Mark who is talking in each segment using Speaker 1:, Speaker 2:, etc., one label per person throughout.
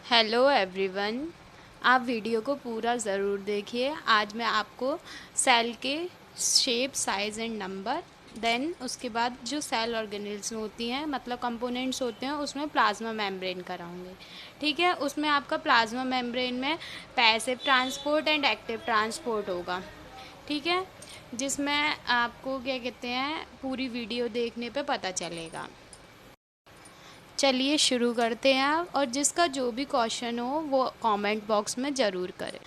Speaker 1: Hello everyone. आप video को पूरा ज़रूर देखिए। आज मैं आपको सेल के shape, size and number, then उसके बाद जो सेल ऑर्गेनेल्स होती हैं मतलब कंपोनेंट्स होते हैं उसमें प्लाज्मा मेम्ब्रेन कराऊंगी। ठीक है, उसमें आपका प्लाज्मा मेम्ब्रेन में passive transport and active transport होगा। ठीक है, जिसमें आपको क्या कहते हैं पूरी वीडियो देखने पे पता चलेगा। चलिए शुरू करते हैं आप, और जिसका जो भी क्वेश्चन हो वो कमेंट बॉक्स में ज़रूर करें।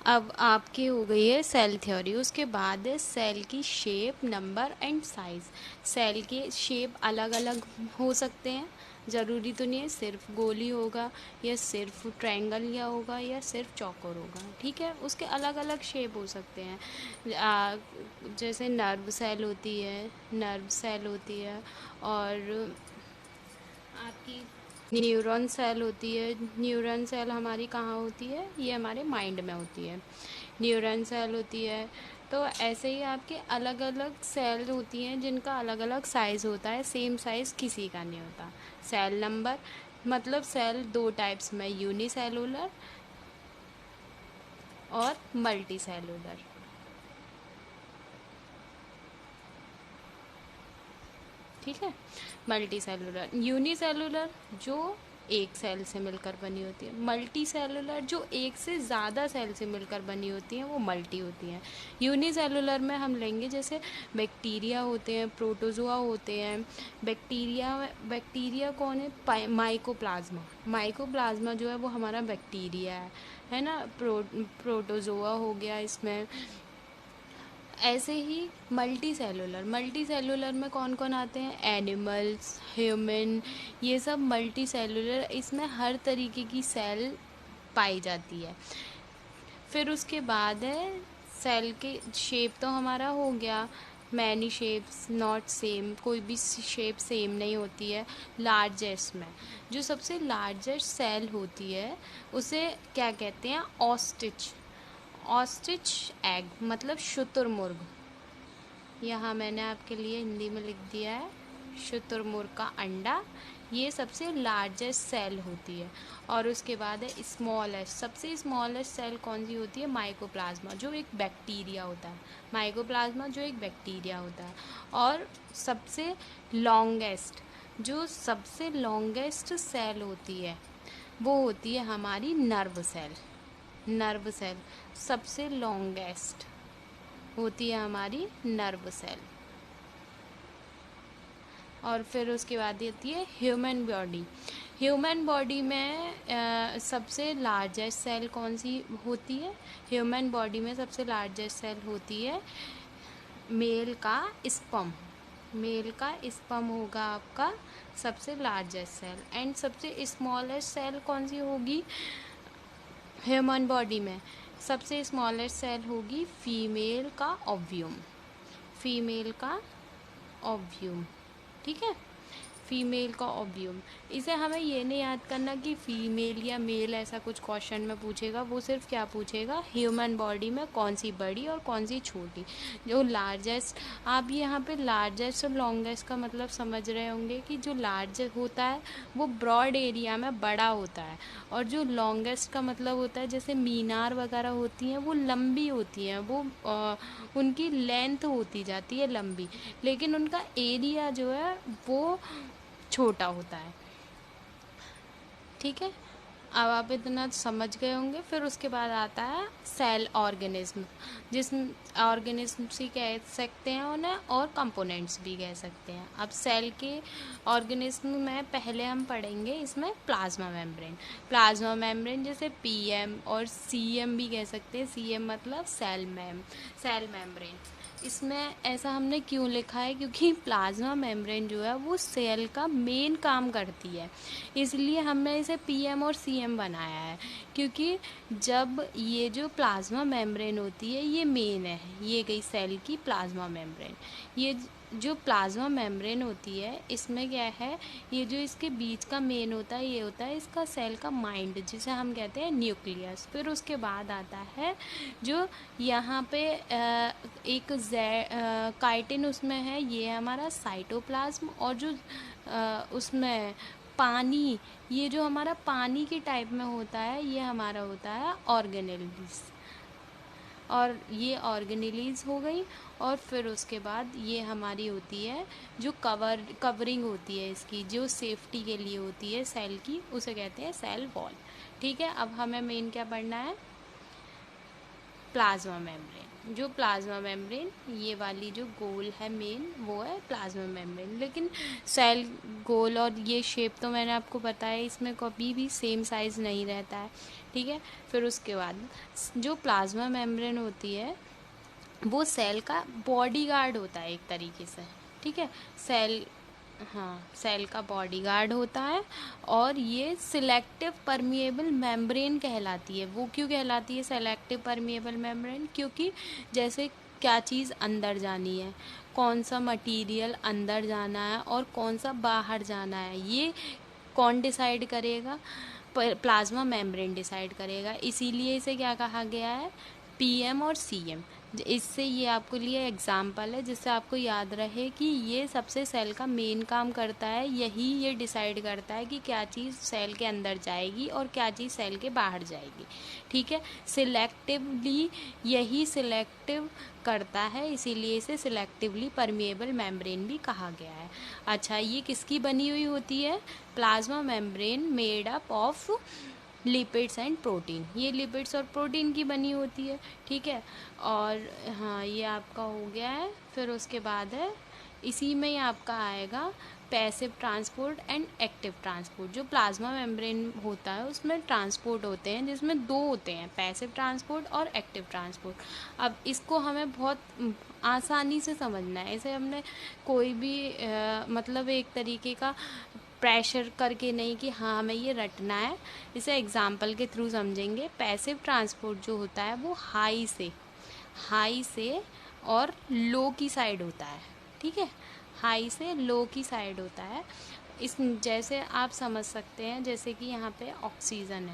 Speaker 1: अब आपकी हो गई है सेल थ्योरी, उसके बाद है सेल की shape, number and size. Cell के शेप अलग अलग हो सकते हैं, ज़रूरी तो नहीं है सिर्फ गोली होगा या सिर्फ ट्रायंगल या होगा या सिर्फ चौकोर होगा। ठीक है, उसके अलग अलग शेप हो सकते हैं। जैसे नर्व सेल होती है, नर्व सेल होती है, और आपकी न्यूरॉन सेल होती है। न्यूरॉन सेल हमारी कहाँ होती है? ये हमारे माइंड में होती है, न्यूरॉन सेल होती है। तो ऐसे ही आपके अलग अलग सेल होती हैं जिनका अलग अलग साइज़ होता है, सेम साइज़ किसी का नहीं होता। सेल नंबर मतलब सेल दो टाइप्स में, यूनिसेलुलर और मल्टी सेलुलर। ठीक है, मल्टी सेलुलर, यूनिसेलुलर जो एक सेल से मिलकर बनी होती है, मल्टी सेलुलर जो एक से ज़्यादा सेल से मिलकर बनी होती हैं, वो मल्टी होती हैं। यूनिसेलुलर में हम लेंगे जैसे बैक्टीरिया होते हैं, प्रोटोजोआ होते हैं। बैक्टीरिया बैक्टीरिया कौन है? माइकोप्लाज्मा। माइकोप्लाज्मा जो है वो हमारा बैक्टीरिया है ना। प्रोटोजोआ हो गया इसमें। ऐसे ही मल्टी सेलुलर में कौन कौन आते हैं? एनिमल्स, ह्यूमन, ये सब मल्टी सेलुलर, इसमें हर तरीके की सेल पाई जाती है। फिर उसके बाद है सेल के शेप, तो हमारा हो गया मैनी शेप्स नॉट सेम, कोई भी शेप सेम नहीं होती है। लार्जेस्ट में जो सबसे लार्जेस्ट सेल होती है उसे क्या कहते हैं? ऑस्टिच। ऑस्टिच एग मतलब शुतुरमुर्ग। यहाँ मैंने आपके लिए हिंदी में लिख दिया है, शुतुरमुर्ग का अंडा। ये सबसे लार्जेस्ट सेल होती है। और उसके बाद है स्मॉलेस्ट, सबसे स्मॉलेस्ट सेल कौन सी होती है? माइकोप्लाज्मा जो एक बैक्टीरिया होता है। माइकोप्लाज्मा जो एक बैक्टीरिया होता है। और सबसे लॉन्गेस्ट, जो सबसे लॉन्गेस्ट सेल होती है वो होती है हमारी नर्व सेल। नर्व सेल सबसे लॉन्गेस्ट होती है हमारी नर्व सेल। और फिर उसके बाद होती है ह्यूमन बॉडी। ह्यूमन बॉडी में सबसे लार्जेस्ट सेल कौन सी होती है? ह्यूमन बॉडी में सबसे लार्जेस्ट सेल होती है मेल का स्पर्म। मेल का स्पर्म होगा आपका सबसे लार्जेस्ट सेल। एंड सबसे स्मॉलेस्ट सेल कौन सी होगी ह्यूमन बॉडी में? सबसे स्मॉलेस्ट सेल होगी फीमेल का ओव्यूम। फीमेल का ओव्यूम। ठीक है, फीमेल का ओव्यूम। इसे हमें ये नहीं याद करना कि फीमेल या मेल ऐसा कुछ क्वेश्चन में पूछेगा, वो सिर्फ क्या पूछेगा? ह्यूमन बॉडी में कौन सी बड़ी और कौन सी छोटी। जो लार्जेस्ट, आप यहाँ पे लार्जेस्ट और लॉन्गेस्ट का मतलब समझ रहे होंगे कि जो लार्जेस्ट होता है वो ब्रॉड एरिया में बड़ा होता है, और जो लॉन्गेस्ट का मतलब होता है जैसे मीनार वगैरह होती हैं वो लंबी होती हैं, वो उनकी लेंथ होती जाती है लंबी, लेकिन उनका एरिया जो है वो छोटा होता है। ठीक है, अब आप इतना समझ गए होंगे। फिर उसके बाद आता है सेल ऑर्गेनिज्म, जिस ऑर्गेनिज्म से कह सकते हैं उन्हें, और कंपोनेंट्स भी कह सकते हैं। अब सेल के ऑर्गेनिज्म में पहले हम पढ़ेंगे इसमें प्लाज्मा मेम्ब्रेन। प्लाज्मा मेम्ब्रेन जैसे पीएम और सीएम भी कह सकते हैं। सीएम मतलब सेल मेम्ब्रेन। इसमें ऐसा हमने क्यों लिखा है? क्योंकि प्लाज्मा मेम्ब्रेन जो है वो सेल का मेन काम करती है, इसलिए हमने इसे पीएम और सीएम बनाया है। क्योंकि जब ये जो प्लाज्मा मेम्ब्रेन होती है ये मेन है, ये गई सेल की प्लाज्मा मेम्ब्रेन। ये जो प्लाज्मा मेम्ब्रेन होती है इसमें क्या है, ये जो इसके बीच का मेन होता है ये होता है इसका सेल का माइंड, जिसे हम कहते हैं न्यूक्लियस। फिर उसके बाद आता है जो यहाँ पे एक काइटिन उसमें है, ये है हमारा साइटोप्लाज्म। और जो उसमें पानी, ये जो हमारा पानी के टाइप में होता है, ये हमारा होता है ऑर्गेनेल्स। और ये ऑर्गेनेलीज हो गई। और फिर उसके बाद ये हमारी होती है जो कवरिंग होती है इसकी, जो सेफ्टी के लिए होती है सेल की, उसे कहते हैं सेल वॉल। ठीक है, अब हमें मेन क्या पढ़ना है, प्लाज्मा मेम्ब्रेन। जो प्लाज्मा मेम्ब्रेन, ये वाली जो गोल है मेन, वो है प्लाज्मा मेम्ब्रेन। लेकिन सेल गोल और ये शेप तो मैंने आपको बताया, इसमें कभी भी सेम साइज़ नहीं रहता है। ठीक है, फिर उसके बाद जो प्लाज्मा मेम्ब्रेन होती है वो सेल का बॉडीगार्ड होता है एक तरीके से। ठीक है, सेल, हाँ, सेल का बॉडीगार्ड होता है। और ये सिलेक्टिव परमिएबल मेम्ब्रेन कहलाती है। वो क्यों कहलाती है सिलेक्टिव परमिएबल मेम्ब्रेन? क्योंकि जैसे क्या चीज़ अंदर जानी है, कौन सा मटेरियल अंदर जाना है और कौन सा बाहर जाना है, ये कौन डिसाइड करेगा? प्लाज्मा मेम्ब्रेन डिसाइड करेगा। इसीलिए इसे क्या कहा गया है, पीएम और सीएम। इससे ये आपके लिए एग्जाम्पल है जिससे आपको याद रहे कि ये सबसे सेल का मेन काम करता है, यही ये डिसाइड करता है कि क्या चीज़ सेल के अंदर जाएगी और क्या चीज़ सेल के बाहर जाएगी। ठीक है, सिलेक्टिवली यही सिलेक्टिव करता है, इसीलिए इसे सिलेक्टिवली परमिएबल मेम्ब्रेन भी कहा गया है। अच्छा, ये किसकी बनी हुई होती है? Plasma membrane made up of lipids and protein. ये लिपिड्स और प्रोटीन की बनी होती है। ठीक है, और हाँ, ये आपका हो गया है। फिर उसके बाद है, इसी में ही आपका आएगा passive transport and active transport. जो प्लाज्मा मेम्ब्रेन होता है उसमें ट्रांसपोर्ट होते हैं, जिसमें दो होते हैं, पैसिव ट्रांसपोर्ट और एक्टिव ट्रांसपोर्ट। अब इसको हमें बहुत आसानी से समझना है। इसे हमने कोई भी मतलब एक तरीके का प्रेशर करके नहीं कि हाँ हमें ये रटना है, इसे एग्जाम्पल के थ्रू समझेंगे। पैसिव ट्रांसपोर्ट जो होता है वो हाई से और लो की साइड होता है। ठीक है, हाई से लो की साइड होता है। इस जैसे आप समझ सकते हैं, जैसे कि यहाँ पे ऑक्सीजन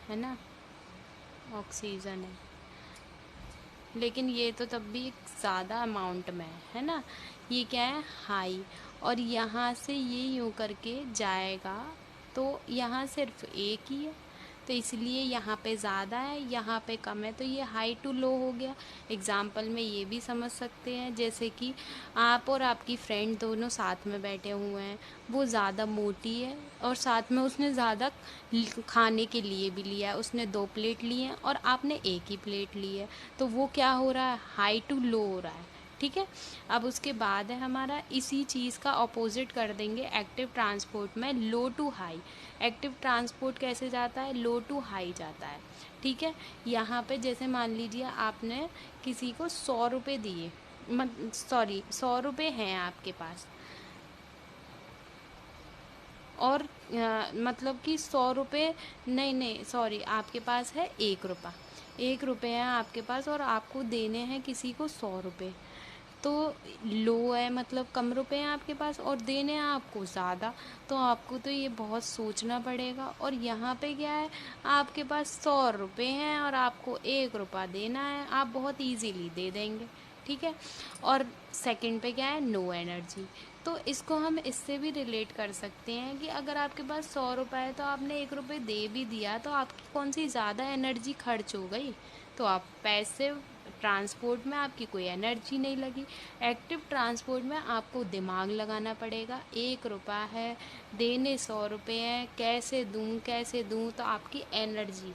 Speaker 1: है ना, ऑक्सीजन है, लेकिन ये तो तब भी एक ज़्यादा अमाउंट में है ना। ये क्या है, हाई। और यहाँ से ये यूँ करके जाएगा तो यहाँ सिर्फ एक ही है, तो इसलिए यहाँ पे ज़्यादा है, यहाँ पे कम है, तो ये हाई टू लो हो गया। एग्जाम्पल में ये भी समझ सकते हैं, जैसे कि आप और आपकी फ्रेंड दोनों साथ में बैठे हुए हैं, वो ज़्यादा मोटी है और साथ में उसने ज़्यादा खाने के लिए भी लिया है, उसने 2 प्लेट ली हैं और आपने एक ही प्लेट ली है, तो वो क्या हो रहा है, हाई टू लो हो रहा है। ठीक है, अब उसके बाद है हमारा, इसी चीज़ का अपोजिट कर देंगे एक्टिव ट्रांसपोर्ट में, लो टू हाई। एक्टिव ट्रांसपोर्ट कैसे जाता है, लो टू हाई जाता है। ठीक है, यहाँ पे जैसे मान लीजिए आपने किसी को 100 रुपये दिए, 100 रुपये हैं आपके पास, और मतलब कि 100 रुपये, नहीं सॉरी, आपके पास है 1 रुपया, 1 रुपये है आपके पास और आपको देने हैं किसी को 100 रुपये। तो लो है, मतलब कम रुपए हैं आपके पास और देने हैं आपको ज़्यादा, तो आपको तो ये बहुत सोचना पड़ेगा। और यहाँ पे क्या है, आपके पास 100 रुपये हैं और आपको 1 रुपया देना है, आप बहुत इजीली दे देंगे। ठीक है, और सेकंड पे क्या है, नो एनर्जी। तो इसको हम इससे भी रिलेट कर सकते हैं कि अगर आपके पास 100 रुपये है तो आपने 1 रुपये दे भी दिया, तो आपकी कौन सी ज़्यादा एनर्जी खर्च हो गई, तो आप पैसिव ट्रांसपोर्ट में आपकी कोई एनर्जी नहीं लगी। एक्टिव ट्रांसपोर्ट में आपको दिमाग लगाना पड़ेगा, 1 रुपया है, देने 100 रुपये हैं, कैसे दूँ, तो आपकी एनर्जी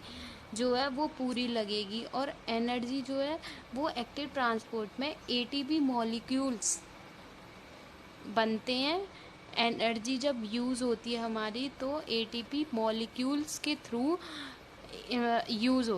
Speaker 1: जो है वो पूरी लगेगी। और एनर्जी जो है वो एक्टिव ट्रांसपोर्ट में एटीपी मॉलिक्यूल्स बनते हैं। एनर्जी जब यूज़ होती है हमारी तो एटीपी मॉलिक्यूल्स के थ्रू यूज़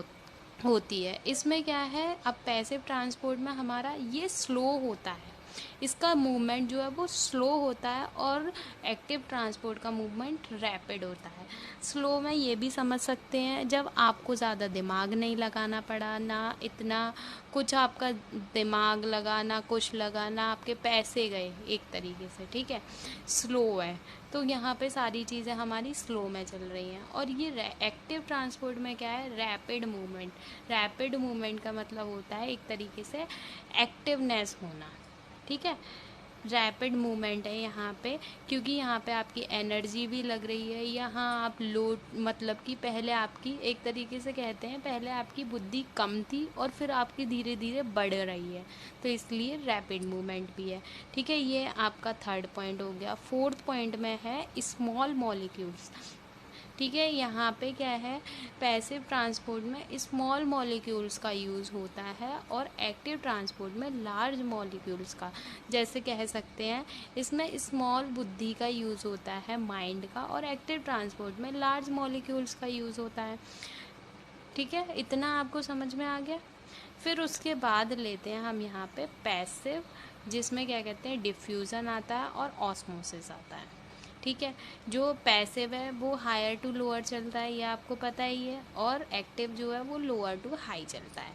Speaker 1: होती है। इसमें क्या है, अब पैसिव ट्रांसपोर्ट में हमारा ये स्लो होता है, इसका मूवमेंट जो है वो स्लो होता है, और एक्टिव ट्रांसपोर्ट का मूवमेंट रैपिड होता है। स्लो में ये भी समझ सकते हैं जब आपको ज़्यादा दिमाग नहीं लगाना पड़ा, ना इतना कुछ आपका दिमाग लगा, ना कुछ लगा, ना आपके पैसे गए एक तरीके से। ठीक है, स्लो है, तो यहाँ पे सारी चीज़ें हमारी स्लो में चल रही हैं। और ये एक्टिव ट्रांसपोर्ट में क्या है, रैपिड मूवमेंट। रैपिड मूवमेंट का मतलब होता है एक तरीके से एक्टिवनेस होना। ठीक है, रैपिड मूवमेंट है यहाँ पे, क्योंकि यहाँ पे आपकी एनर्जी भी लग रही है। यहाँ आप लोड मतलब कि पहले आपकी एक तरीके से कहते हैं पहले आपकी बुद्धि कम थी और फिर आपकी धीरे धीरे बढ़ रही है, तो इसलिए रैपिड मूवमेंट भी है। ठीक है, ये आपका थर्ड पॉइंट हो गया। फोर्थ पॉइंट में है स्मॉल मॉलिक्यूल्स। ठीक है, यहाँ पे क्या है, पैसिव ट्रांसपोर्ट में स्मॉल मॉलिक्यूल्स का यूज़ होता है और एक्टिव ट्रांसपोर्ट में लार्ज मॉलिक्यूल्स का। जैसे कह सकते हैं इसमें स्मॉल बुद्धि का यूज़ होता है, माइंड का, और एक्टिव ट्रांसपोर्ट में लार्ज मॉलिक्यूल्स का यूज़ होता है। ठीक है, इतना आपको समझ में आ गया। फिर उसके बाद लेते हैं हम यहाँ पे पैसिव, जिसमें क्या कहते हैं डिफ्यूज़न आता है और ऑस्मोसिस आता है। ठीक है, जो पैसिव है वो हायर टू लोअर चलता है, ये आपको पता ही है, और एक्टिव जो है वो लोअर टू हाई चलता है।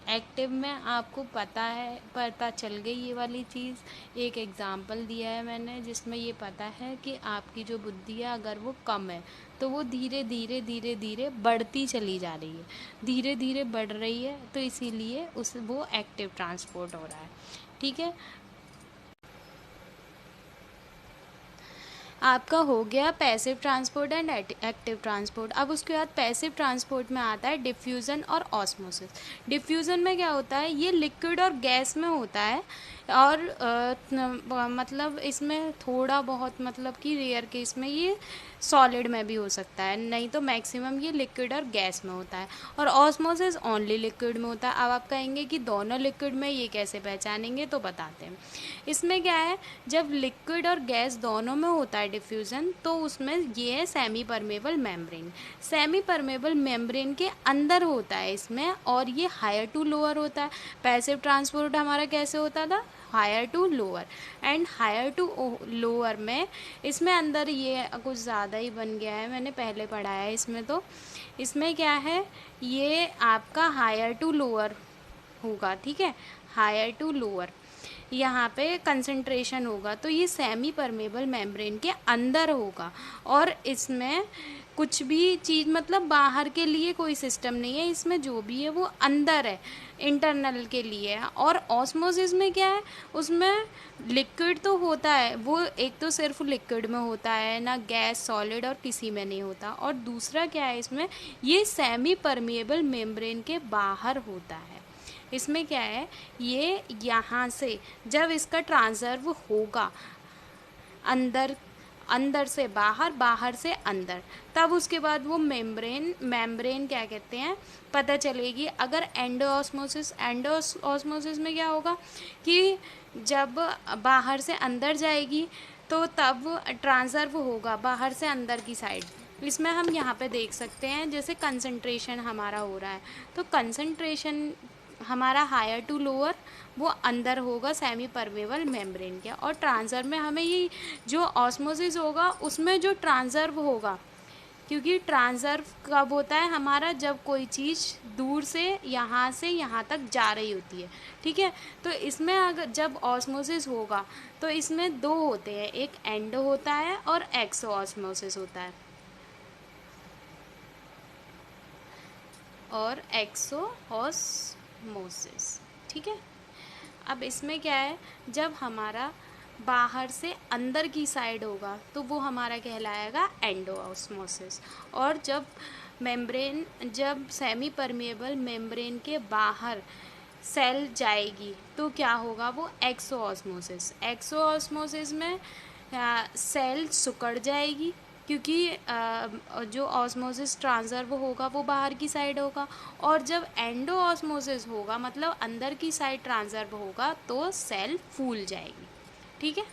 Speaker 1: एक्टिव में आपको पता चल गई ये वाली चीज़। एक एग्ज़ाम्पल दिया है मैंने जिसमें ये पता है कि आपकी जो बुद्धि है अगर वो कम है तो वो धीरे धीरे धीरे धीरे बढ़ती चली जा रही है, धीरे धीरे बढ़ रही है, तो इसीलिए वो एक्टिव ट्रांसपोर्ट हो रहा है। ठीक है, आपका हो गया passive transport and active transport. अब उसके बाद पैसिव ट्रांसपोर्ट में आता है डिफ्यूज़न और ऑस्मोसिस। डिफ्यूज़न में क्या होता है, ये लिक्विड और गैस में होता है, और मतलब इसमें थोड़ा बहुत मतलब कि रेयर केस में ये सॉलिड में भी हो सकता है, नहीं तो मैक्सिमम ये लिक्विड और गैस में होता है। और ऑस्मोसिस ओनली लिक्विड में होता है। अब आप कहेंगे कि दोनों लिक्विड में, ये कैसे पहचानेंगे, तो बताते हैं। इसमें क्या है, जब लिक्विड और गैस दोनों में होता है डिफ्यूज़न, तो उसमें ये है semi permeable membrane. Semi permeable membrane के अंदर होता है इसमें, और ये हायर टू लोअर होता है। पैसिव ट्रांसपोर्ट हमारा कैसे होता था, higher to lower, and higher to lower में इसमें अंदर ये कुछ ज़्यादा ही बन गया है, मैंने पहले पढ़ा है इसमें। तो इसमें क्या है, ये आपका हायर टू लोअर होगा। ठीक है, हायर टू लोअर यहाँ पे कंसंट्रेशन होगा, तो ये सेमी परमेबल मेम्ब्रेन के अंदर होगा, और इसमें कुछ भी चीज़ मतलब बाहर के लिए कोई सिस्टम नहीं है, इसमें जो भी है वो अंदर है, इंटरनल के लिए है। और ऑस्मोसिस में क्या है, उसमें लिक्विड तो होता है, वो एक तो सिर्फ लिक्विड में होता है, ना गैस सॉलिड और किसी में नहीं होता, और दूसरा क्या है इसमें, ये सेमी परमेबल मेम्ब्रेन के बाहर होता है। इसमें क्या है, ये यहाँ से जब इसका ट्रांसफर होगा अंदर, अंदर से बाहर, बाहर से अंदर, तब उसके बाद वो मेम्ब्रेन क्या कहते हैं पता चलेगी। अगर एंडोऑस्मोसिस में क्या होगा कि जब बाहर से अंदर जाएगी तो तब ट्रांसफर होगा बाहर से अंदर की साइड। इसमें हम यहाँ पे देख सकते हैं जैसे कंसंट्रेशन हमारा हो रहा है, तो कंसंट्रेशन हमारा हायर टू लोअर वो अंदर होगा सेमी परमेबल मेम्ब्रेन के, और ट्रांसफर में हमें ये जो ऑस्मोसिस होगा उसमें जो ट्रांसफर होगा, क्योंकि ट्रांसफर कब होता है हमारा, जब कोई चीज़ दूर से यहाँ तक जा रही होती है। ठीक है, तो इसमें अगर जब ऑस्मोसिस होगा तो इसमें दो होते हैं, एक एंडो होता है और एक्सो ऑस्मोसिस होता है, और एक्सो ऑस्मोसिस। ठीक है, अब इसमें क्या है, जब हमारा बाहर से अंदर की साइड होगा तो वो हमारा कहलाएगा एंडोऑस्मोसिस, और जब सेमी परमेबल मेम्ब्रेन के बाहर सेल जाएगी तो क्या होगा, वो एक्सोऑस्मोसिस। एक्सोऑस्मोसिस में सेल सिकुड़ जाएगी, क्योंकि जो ऑस्मोसिस ट्रांसफर होगा वो बाहर की साइड होगा, और जब एंडो ऑस्मोसिस होगा मतलब अंदर की साइड ट्रांसफर होगा तो सेल फूल जाएगी। ठीक है,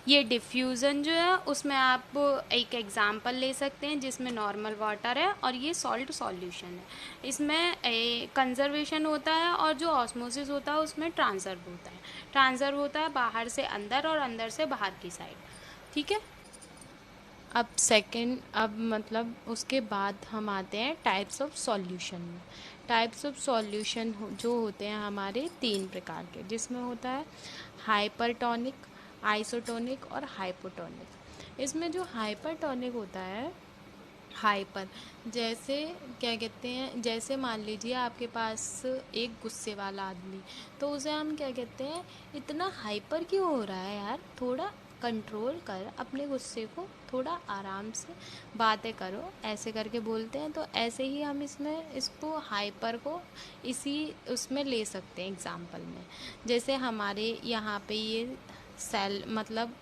Speaker 1: ये डिफ्यूज़न जो है उसमें आप एक एग्ज़ाम्पल ले सकते हैं जिसमें नॉर्मल वाटर है और ये सॉल्ट सॉल्यूशन है। इसमें कंजर्वेशन होता है, और जो ऑस्मोसिस होता है उसमें ट्रांसफ़र होता है बाहर से अंदर और अंदर से बाहर की साइड। ठीक है, अब मतलब उसके बाद हम आते हैं टाइप्स ऑफ सॉल्यूशन में। टाइप्स ऑफ सॉल्यूशन जो होते हैं हमारे 3 प्रकार के, जिसमें होता है हाइपरटोनिक, आइसोटोनिक और हाइपोटोनिक। इसमें जो हाइपरटोनिक होता है, हाइपर, जैसे क्या कहते हैं, जैसे मान लीजिए आपके पास एक गुस्से वाला आदमी, तो उसे हम क्या कहते हैं, इतना हाइपर क्यों हो रहा है यार, थोड़ा कंट्रोल कर अपने गुस्से को, थोड़ा आराम से बातें करो, ऐसे करके बोलते हैं। तो ऐसे ही हम इसमें इसको हाइपर को इसी उसमें ले सकते हैं एग्जाम्पल में। जैसे हमारे यहाँ पे ये सेल मतलब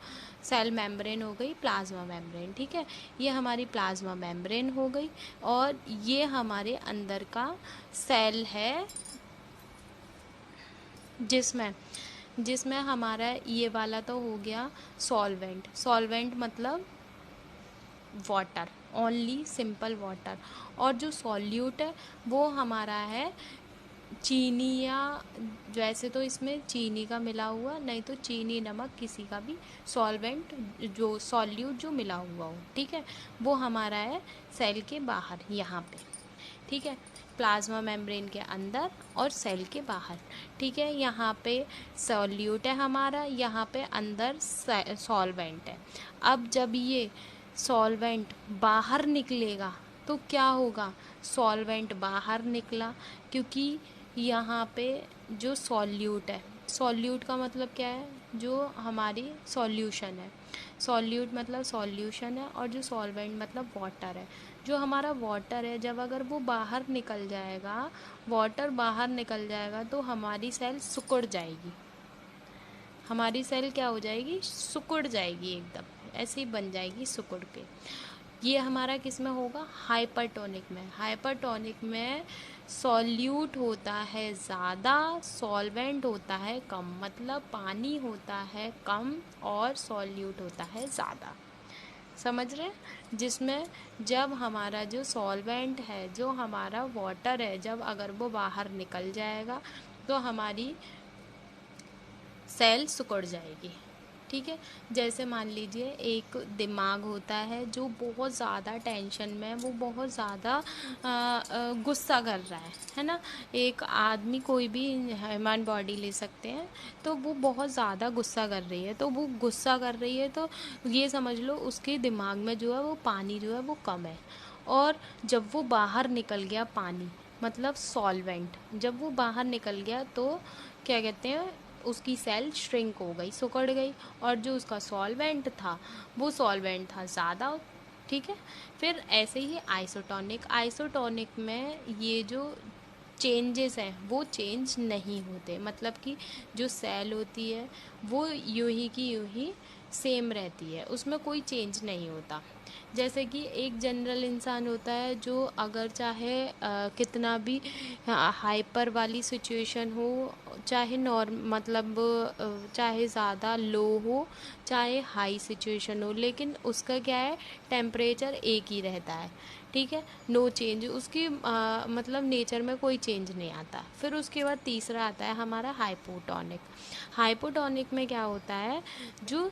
Speaker 1: सेल मेम्ब्रेन हो गई, प्लाज्मा मेम्ब्रेन, ठीक है, ये हमारी प्लाज्मा मेम्ब्रेन हो गई। और ये हमारे अंदर का सेल है जिसमें जिसमें हमारा ये वाला तो हो गया सॉल्वेंट। सॉल्वेंट मतलब वाटर, ओनली सिंपल वाटर। और जो सॉल्यूट है वो हमारा है चीनी, या वैसे तो इसमें चीनी का मिला हुआ, नहीं तो चीनी नमक किसी का भी सॉल्वेंट, जो सॉल्यूट जो मिला हुआ हो, ठीक है, वो हमारा है सेल के बाहर यहाँ पे, ठीक है, प्लाज्मा मेम्ब्रेन के अंदर और सेल के बाहर, ठीक है। यहाँ पे सॉल्यूट है हमारा, यहाँ पे अंदर सॉल्वेंट है। अब जब ये सॉल्वेंट बाहर निकलेगा तो क्या होगा, सॉल्वेंट बाहर निकला, क्योंकि यहाँ पे जो सॉल्यूट है, सॉल्यूट का मतलब क्या है, जो हमारी सॉल्यूशन है, सॉल्यूट मतलब सॉल्यूशन है, और जो सॉल्वेंट मतलब वाटर है। जो हमारा वाटर है, जब अगर वो बाहर निकल जाएगा, वाटर बाहर निकल जाएगा, तो हमारी सेल सिकुड़ जाएगी, हमारी सेल क्या हो जाएगी, सिकुड़ जाएगी, एकदम ऐसे ही बन जाएगी सिकुड़ के। ये हमारा किस में होगा, हाइपरटोनिक में। हाइपरटोनिक में सॉल्यूट होता है ज़्यादा, सॉल्वेंट होता है कम, मतलब पानी होता है कम और सॉल्यूट होता है ज़्यादा, समझ रहे हैं। जिसमें जब हमारा जो सॉल्वेंट है, जो हमारा वाटर है, जब अगर वो बाहर निकल जाएगा तो हमारी सेल सिकुड़ जाएगी, ठीक है। जैसे मान लीजिए एक दिमाग होता है जो बहुत ज़्यादा टेंशन में, वो बहुत ज़्यादा गुस्सा कर रहा है ना। एक आदमी, कोई भी ह्यूमन बॉडी ले सकते हैं, तो वो बहुत ज़्यादा गुस्सा कर रही है, तो वो गुस्सा कर रही है, तो ये समझ लो उसके दिमाग में जो है वो पानी जो है वो कम है। और जब वो बाहर निकल गया पानी, मतलब सॉल्वेंट, जब वो बाहर निकल गया तो क्या कहते हैं, उसकी सेल श्रिंक हो गई, सिकुड़ गई, और जो उसका सॉल्वेंट था वो सॉल्वेंट था ज़्यादा, ठीक है। फिर ऐसे ही आइसोटोनिक, आइसोटोनिक में ये जो चेंजेस हैं वो चेंज नहीं होते, मतलब कि जो सेल होती है वो यूं ही की यूं ही सेम रहती है, उसमें कोई चेंज नहीं होता। जैसे कि एक जनरल इंसान होता है, जो अगर चाहे कितना भी हाइपर वाली सिचुएशन हो, चाहे मतलब चाहे ज़्यादा लो हो, चाहे हाई सिचुएशन हो, लेकिन उसका क्या है, टेम्परेचर एक ही रहता है, ठीक है, नो चेंज, उसकी मतलब नेचर में कोई चेंज नहीं आता। फिर उसके बाद तीसरा आता है हमारा हाइपोटोनिक। हाइपोटोनिक में क्या होता है, जो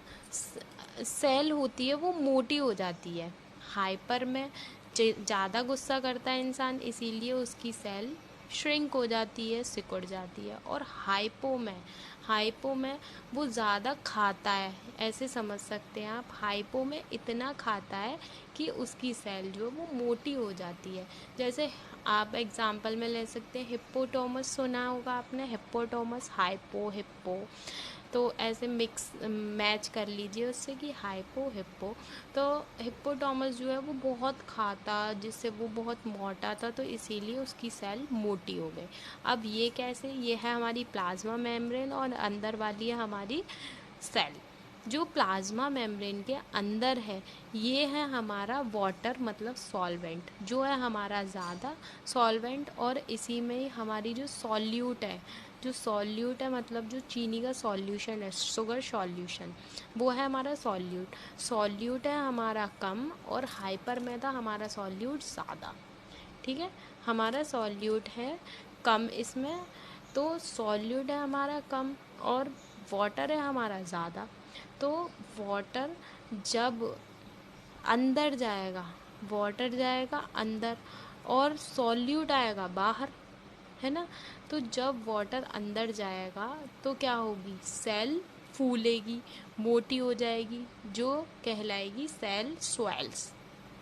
Speaker 1: सेल होती है वो मोटी हो जाती है। हाइपर में ज़्यादा गुस्सा करता है इंसान, इसीलिए उसकी सेल श्रिंक हो जाती है, सिकुड़ जाती है। और हाइपो में वो ज़्यादा खाता है, ऐसे समझ सकते हैं आप, हाइपो में इतना खाता है कि उसकी सेल जो वो मोटी हो जाती है। जैसे आप एग्जांपल में ले सकते हैं, हिप्पोटोमस सुना होगा आपने, हिप्पोटोमस, हाइपो, हिप्पो, तो ऐसे मिक्स मैच कर लीजिए उससे कि हाइपो हिप्पो। तो हिप्पोटोमस जो है वो बहुत खाता, जिससे वो बहुत मोटा था, तो इसीलिए उसकी सेल मोटी हो गई। अब ये कैसे, ये है हमारी प्लाज्मा मेम्ब्रेन, और अंदर वाली है हमारी सेल। जो प्लाज्मा मेम्ब्रेन के अंदर है, ये है हमारा वाटर, मतलब सॉल्वेंट, जो है हमारा ज़्यादा सॉल्वेंट, और इसी में ही हमारी जो सॉल्यूट है, जो सॉल्यूट है मतलब जो चीनी का सॉल्यूशन है, शुगर सॉल्यूशन, वो है हमारा सॉल्यूट। सॉल्यूट है हमारा कम, और हाइपर में था हमारा सॉल्यूट ज़्यादा, ठीक है। हमारा सॉल्यूट है कम इसमें, तो सॉल्यूट है हमारा कम और वाटर है हमारा ज़्यादा। तो वाटर जब अंदर जाएगा, वाटर जाएगा अंदर और सॉल्यूट आएगा बाहर, है ना। तो जब वाटर अंदर जाएगा तो क्या होगी, सेल फूलेगी, मोटी हो जाएगी, जो कहलाएगी सेल स्वेल्स,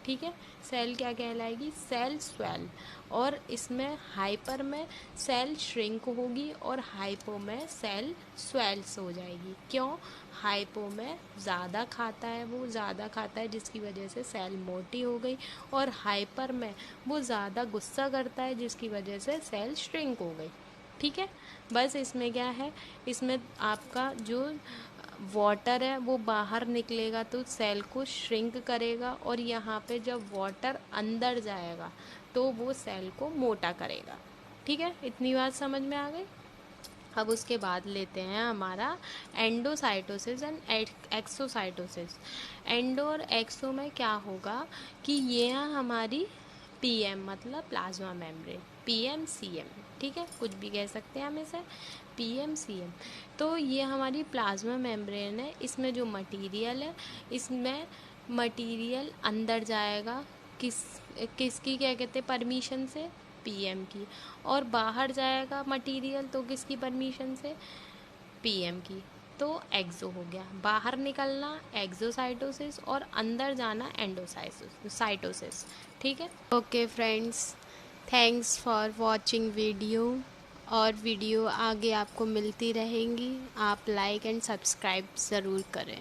Speaker 1: ठीक है, सेल क्या कहलाएगी, सेल स्वेल। और इसमें हाइपर में सेल श्रिंक होगी और हाइपो में सेल स्वेल्स हो जाएगी। क्यों, हाइपो में ज़्यादा खाता है, वो ज़्यादा खाता है जिसकी वजह से सेल मोटी हो गई, और हाइपर में वो ज़्यादा गुस्सा करता है जिसकी वजह से सेल श्रिंक हो गई। ठीक है, बस इसमें क्या है, इसमें आपका जो वाटर है वो बाहर निकलेगा तो सेल को श्रिंक करेगा, और यहाँ पे जब वाटर अंदर जाएगा तो वो सेल को मोटा करेगा। ठीक है, इतनी बात समझ में आ गई। अब उसके बाद लेते हैं हमारा एंडोसाइटोसिस एंड एक्सोसाइटोसिस। एंडो और एक्सो में क्या होगा कि ये है हमारी पीएम मतलब प्लाज्मा मेम्ब्रेन, पीएम सीएम, ठीक है, कुछ भी कह सकते हैं हम इसे, पीएम सीएम। तो ये हमारी प्लाज्मा मेम्ब्रेन है, इसमें जो मटेरियल है, इसमें मटेरियल अंदर जाएगा किसकी क्या कहते हैं परमिशन से, पीएम की, और बाहर जाएगा मटेरियल तो किसकी परमिशन से, पीएम की। तो एक्सो हो गया, बाहर निकलना एक्सोसाइटोसिस और अंदर जाना एंडोसाइटोसिस। ठीक है, okay friends, thanks for watching video, और वीडियो आगे आपको मिलती रहेंगी। आप लाइक एंड सब्सक्राइब ज़रूर करें।